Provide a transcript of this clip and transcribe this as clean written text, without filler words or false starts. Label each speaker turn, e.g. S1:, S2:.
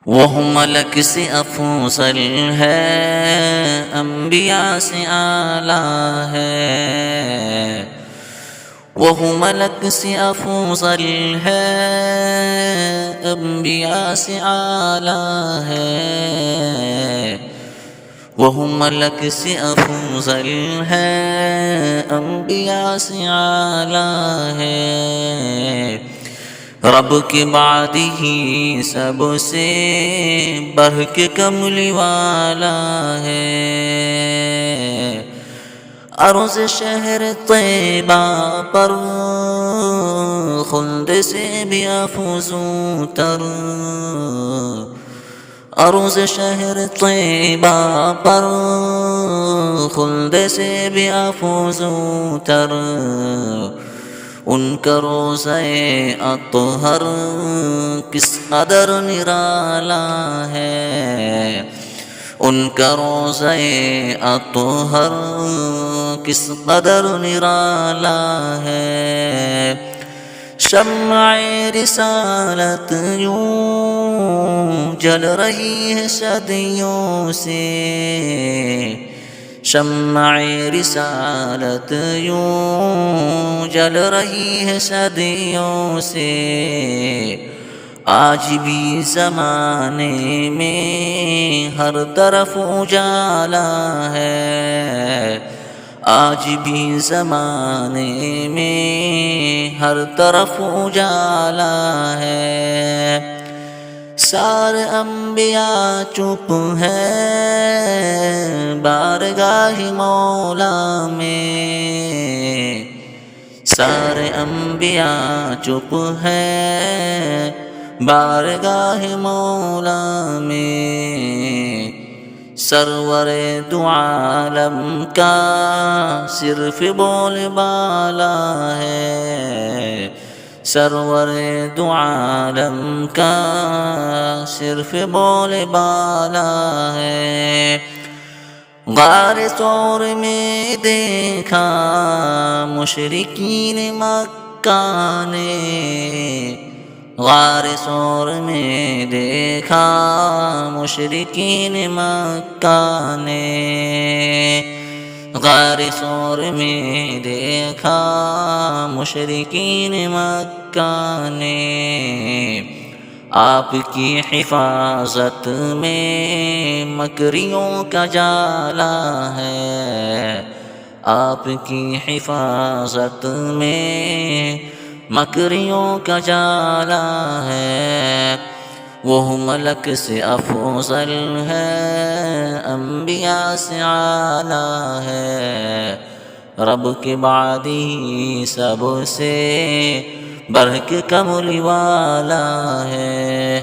S1: وہ ملک سے افضل ہے، انبیاء سے اعلیٰ ہے۔ وہ ملک سے افضل ہے، انبیاء سے اعلیٰ ہے۔ وہ ملک سے افضل ہے، انبیاء سے اعلیٰ ہے۔ رب کے بعد ہی سب سے بڑھ کے کملی والا ہے۔ عرض شہر طیبہ پر خلد سے بھی افضل تر، عرض شہر طیبہ پر خلد سے بھی افضل تر۔ ان کا روضہ اطہر کس قدر نرالا ہے، ان کا روضہ اطہر کس قدر نرالا ہے۔ شمع رسالت یوں جل رہی ہے صدیوں سے، شمع رسالت یوں جل رہی ہے صدیوں سے۔ آج بھی زمانے میں ہر طرف اجالا ہے، آج بھی زمانے میں ہر طرف اجالا ہے۔ سارے انبیاء چپ ہیں بارگاہ مولا میں، سارے انبیاء چپ ہیں بارگاہ مولا میں۔ سرور دو عالم کا صرف بول بالا ہے، سرور دو عالم کا صرف بول بالا ہے۔ غار ثور میں دیکھا مشرکین مکہ نے، غار ثور میں دیکھا مشرکین مکہ نے، غار ثور میں دیکھا مشرکین مکہ نے۔ آپ کی حفاظت میں مکریوں کا جالا ہے، آپ کی حفاظت میں مکریوں کا جالا ہے۔ وہ ملک سے افضل ہے، انبیاء سے اعلیٰ ہے۔ رب کے بعد ہی سب سے بڑھ کے کملی والا ہے۔